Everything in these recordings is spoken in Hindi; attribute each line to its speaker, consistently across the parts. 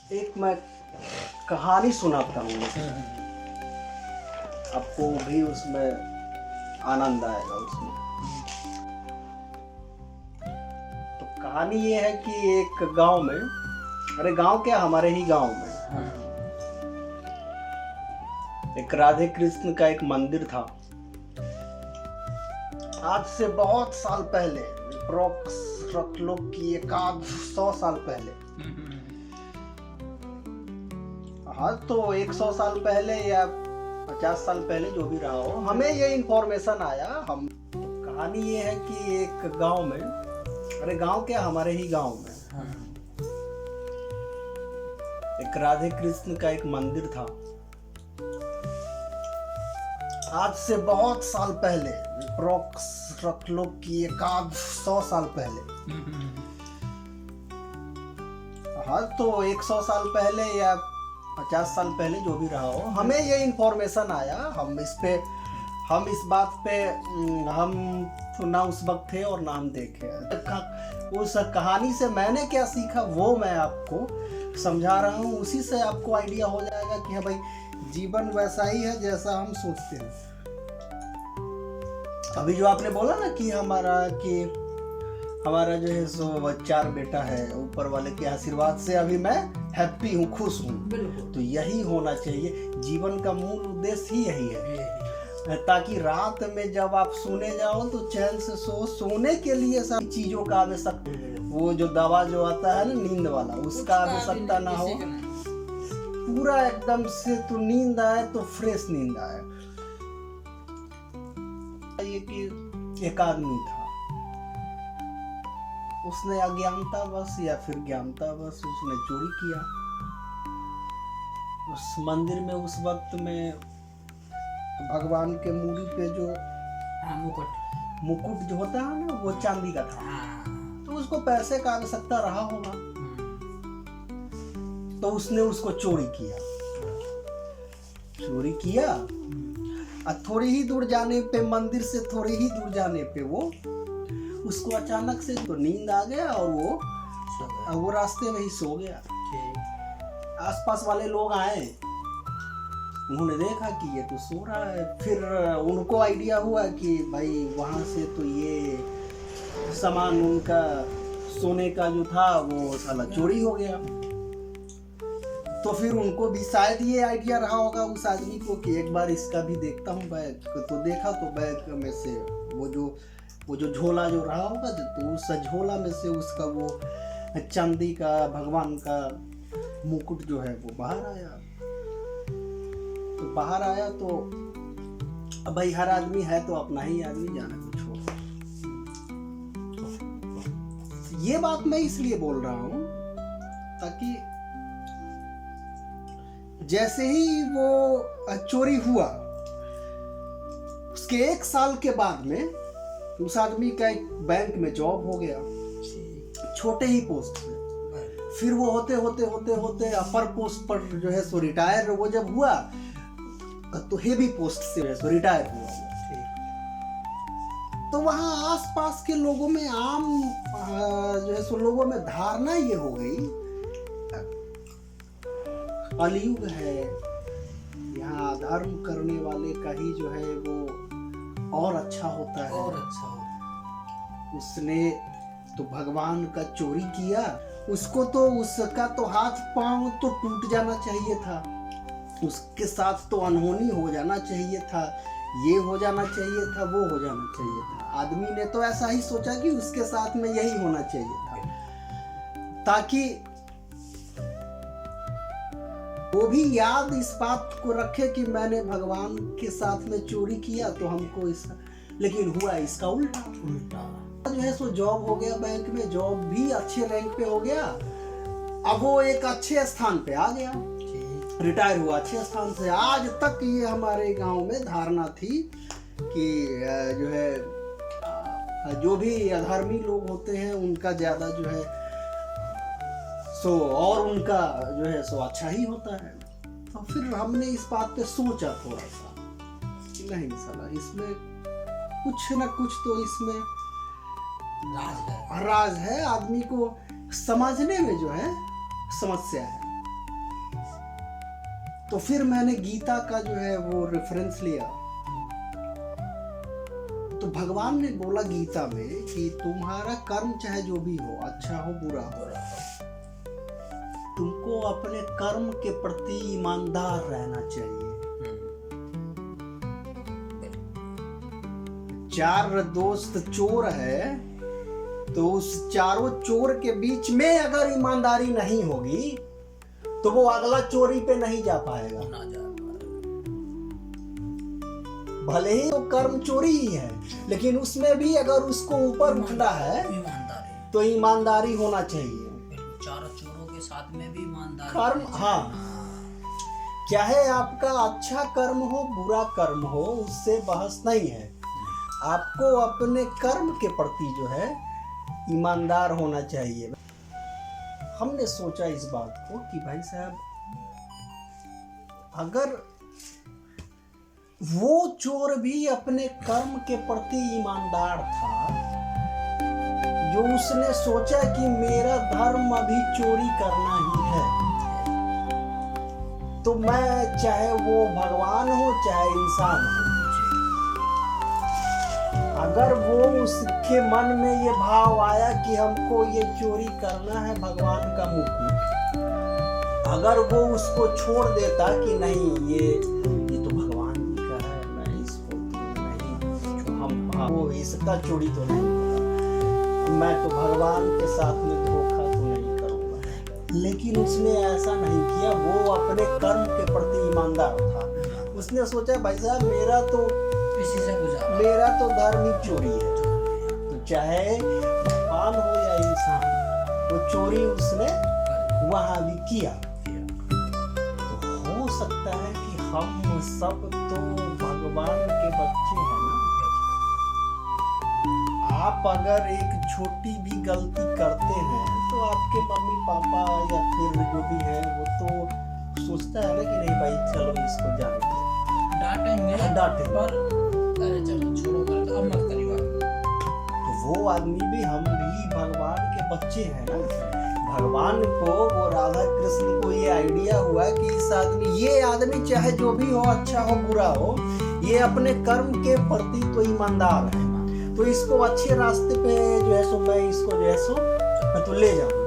Speaker 1: एक मैं कहानी सुनाता हूँ, आपको भी उसमें आनंद आएगा उसमें। तो कहानी ये है कि एक गांव में, अरे गांव क्या, हमारे ही गांव में एक राधे कृष्ण का एक मंदिर था। आज से बहुत साल पहले, अप्रोक्स रख लो कि 100 साल पहले। हाँ, तो 100 साल पहले या 50 साल पहले जो भी रहा हो, हमें ये इंफॉर्मेशन आया। हम कहानी ये है कि एक गांव में, अरे गांव क्या, हमारे ही गांव में एक राधे कृष्ण का एक मंदिर था। आज से बहुत साल पहले, अप्रोक्स रख लो कि 100 साल पहले। हाँ, तो 100 साल पहले या 50 साल पहले जो भी रहा हो, हमें ये इंफॉर्मेशन आया। हम इस बात पे हम तो ना उस वक्त थे और ना हम देखे। उस कहानी से मैंने क्या सीखा वो मैं आपको समझा रहा हूँ। उसी से आपको आइडिया हो जाएगा कि हाँ भाई, जीवन वैसा ही है जैसा हम सोचते हैं। अभी जो आपने बोला ना कि हमारा जो है सो 4 बेटा है, ऊपर वाले के आशीर्वाद से अभी मैं हैप्पी हूँ, खुश हूँ। तो यही होना चाहिए। जीवन का मूल उद्देश्य ही यही है, ताकि रात में जब आप सोने जाओ तो चैन से सोने के लिए सारी चीजों का आवश्यकता, वो जो दवा जो आता है ना नींद वाला, उसका आवश्यकता ना हो। पूरा एकदम से तो नींद आए तो फ्रेश नींद आए। ये कि एक आदमी था, उसने अज्ञानतावश या फिर ज्ञानतावश उसने चोरी किया। उस मंदिर में उस वक्त में भगवान के मूरी पे जो मुकुट जो होता है ना, वो चांदी का था। तो उसको पैसे का आवश्यकता रहा होगा, तो उसने उसको चोरी किया। और थोड़ी ही दूर जाने पे, मंदिर से थोड़ी ही दूर जाने पे उसको अचानक से तो नींद आ गया और वो रास्ते में ही सो गया। आसपास वाले लोग आए, उन्होंने देखा कि ये तो सो रहा है। फिर उनको आइडिया हुआ कि भाई वहां से तो ये सामान उनका सोने का जो था वो साला चोरी हो गया। तो फिर उनको भी शायद ये आइडिया रहा होगा उस आदमी को कि एक बार इसका भी देखता हूँ बैग। तो देखा तो बैग में से वो जो झोला जो रहा होगा, तो उस झोला में से उसका वो चांदी का भगवान का मुकुट जो है वो बाहर आया। तो अब भाई हर आदमी है तो अपना ही आदमी, जाना कुछ हो। ये बात मैं इसलिए बोल रहा हूँ ताकि जैसे ही वो चोरी हुआ, उसके 1 साल के बाद में उस आदमी का एक बैंक में जॉब हो गया, छोटे ही पोस्ट पे। फिर वो होते अपर पोस्ट पर जो है सो रिटायर वो जब हुआ, तो हेवी पोस्ट से सो रिटायर हुआ। तो वहाँ आसपास के लोगों में जो है सो लोगों में धारणा ये हो गई, कलयुग है, यहाँ धर्म करने वाले का ही जो है वो और अच्छा होता है। उसने तो भगवान का चोरी किया, उसको तो उसका तो हाथ पांव तो टूट जाना चाहिए था, उसके साथ तो अनहोनी हो जाना चाहिए था, ये हो जाना चाहिए था, वो हो जाना चाहिए था। आदमी ने तो ऐसा ही सोचा कि उसके साथ में यही होना चाहिए था, ताकि वो भी याद इस बात को रखे कि मैंने भगवान के साथ में चोरी किया तो हमको इसका। लेकिन हुआ इसका उल्टा जो है सो जॉब हो गया, बैंक में जॉब भी अच्छे रैंक पे हो गया। अब वो एक अच्छे स्थान पे आ गया, रिटायर हुआ अच्छे स्थान से। आज तक ये हमारे गांव में धारणा थी कि जो है जो भी अधर्मी लोग होते हैं उनका ज्यादा जो है सो, और उनका जो है सो अच्छा ही होता है। तो फिर हमने इस बात पे सोचा थोड़ा सा कि नहीं साला, इसमें कुछ न कुछ तो इसमें राज है। आदमी को समझने में जो है समस्या है। तो फिर मैंने गीता का जो है वो रेफरेंस लिया। तो भगवान ने बोला गीता में कि तुम्हारा कर्म चाहे जो भी हो, अच्छा हो बुरा हो, तुमको अपने कर्म के प्रति ईमानदार रहना चाहिए। 4 दोस्त चोर है, तो उस चारों चोर के बीच में अगर ईमानदारी नहीं होगी तो वो अगला चोरी पे नहीं जा पाएगा। भले ही वो कर्म चोरी ही है, लेकिन उसमें भी अगर उसको ऊपर उठना है तो ईमानदारी होना चाहिए।
Speaker 2: चारों चोरों के साथ में भी ईमानदारी
Speaker 1: कर्म, हाँ, चाहे आपका अच्छा कर्म हो बुरा कर्म हो, उससे बहस नहीं है। आपको अपने कर्म के प्रति जो है ईमानदार होना चाहिए। हमने सोचा इस बात को कि भाई साहब, अगर वो चोर भी अपने कर्म के प्रति ईमानदार था, जो उसने सोचा कि मेरा धर्म अभी चोरी करना ही है, तो मैं चाहे वो भगवान हो चाहे इंसान हो, अगर वो उसके मन में ये भाव आया कि हमको ये चोरी करना है भगवान का मुकुट, अगर वो उसको छोड़ देता कि नहीं ये तो भगवान जी का है, मैं इसको तो नहीं, वो इसका चोरी तो नहीं होगा, मैं तो भगवान के साथ में धोखा तो नहीं करूंगा। लेकिन उसने ऐसा नहीं किया, वो अपने कर्म के प्रति ईमानदार था। उसने सोचा भाई साहब मेरा तो धर्म ही चोरी है, तो चाहे भगवान हो या इंसान, वो चोरी उसने वहां भी किया। तो हो सकता है कि हम सब तो भगवान के बच्चे हैं ना। आप अगर एक छोटी भी गलती करते हैं तो आपके मम्मी पापा या फिर जो भी है वो तो सोचता है ना कि नहीं भाई चलो इसको डांटेंगे
Speaker 2: पर अरे चलो छोड़ो कर, अब मत करिए।
Speaker 1: तो वो आदमी भी, हम भी भगवान के बच्चे हैं ना। भगवान को, वो राधा कृष्ण को ये आइडिया हुआ कि ये आदमी चाहे जो भी हो, अच्छा हो बुरा हो, ये अपने कर्म के प्रति तो ईमानदार है, तो इसको अच्छे रास्ते पे जो है सो मैं इसको जो है सो मैं तो ले जाऊं।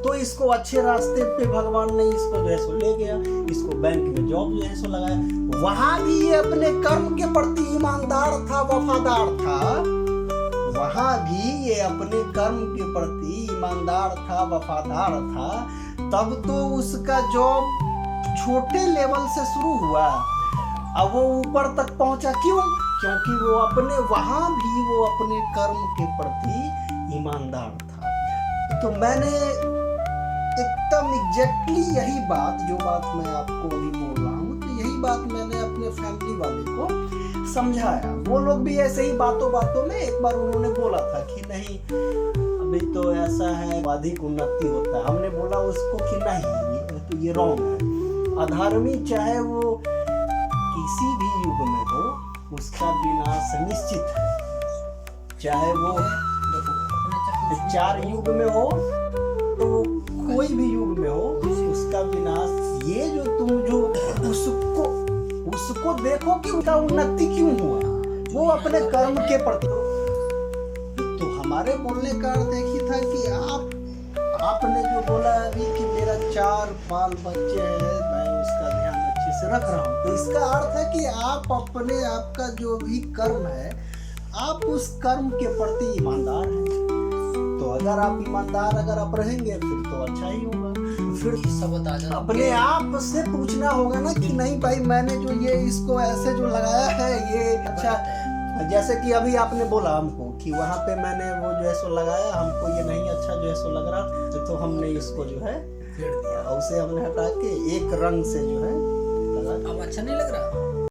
Speaker 1: तो इसको अच्छे रास्ते पे भगवान ने इसको जो है सो ले गया, इसको बैंक में जॉब जो है सो लगाया। वहां भी ये अपने कर्म के प्रति ईमानदार था, वफादार था। वहां भी ये अपने कर्म के प्रति ईमानदार था, वफादार था। तब तो उसका जॉब छोटे लेवल से शुरू हुआ, अब वो ऊपर तक पहुंचा। क्यों? क्योंकि वो अपने, वहां भी वो अपने कर्म के प्रति ईमानदार था। तो मैंने एकदम एग्जैक्टली यही बात, जो बात मैं आपको अभी बोल रहा हूँ, तो यही बात मैंने अपने फैमिली वाले को समझाया। वो लोग भी ऐसे ही बातों बातों में एक बार उन्होंने बोला था कि नहीं अभी तो ऐसा है, अधिक उन्नति होता है। हमने बोला उसको कि नहीं, ये रॉन्ग है। अधर्मी चाहे वो किसी भी युग में हो, उसका विनाश निश्चित है। चाहे वो 4 युग में हो, तो कोई भी युग में हो, उसका विनाश। ये जो तुम जो उसको देखो कि उसका उन्नति क्यों हुआ, वो अपने कर्म के प्रति। तो हमारे बोलने का अर्थ एक ही था कि आपने जो बोला अभी कि मेरा 4 बाल बच्चे हैं, मैं उसका ध्यान अच्छे से रख रहा हूँ, तो इसका अर्थ है कि आप अपने, आपका जो भी कर्म है, आप उस कर्म के प्रति ईमानदार हैं। तो अगर आप ईमानदार अगर आप रहेंगे फिर तो अच्छा ही होगा। फिर सब अपने आप से पूछना होगा ना कि नहीं भाई मैंने जो ये इसको ऐसे जो लगाया है ये अच्छा। जैसे कि अभी आपने बोला हमको कि वहाँ पे मैंने वो जो है सो लगाया, हमको ये नहीं अच्छा जो है सो लग रहा, तो हमने इसको जो है उसे हमने हटा के एक रंग से जो है लगा।
Speaker 2: अब अच्छा नहीं लग रहा।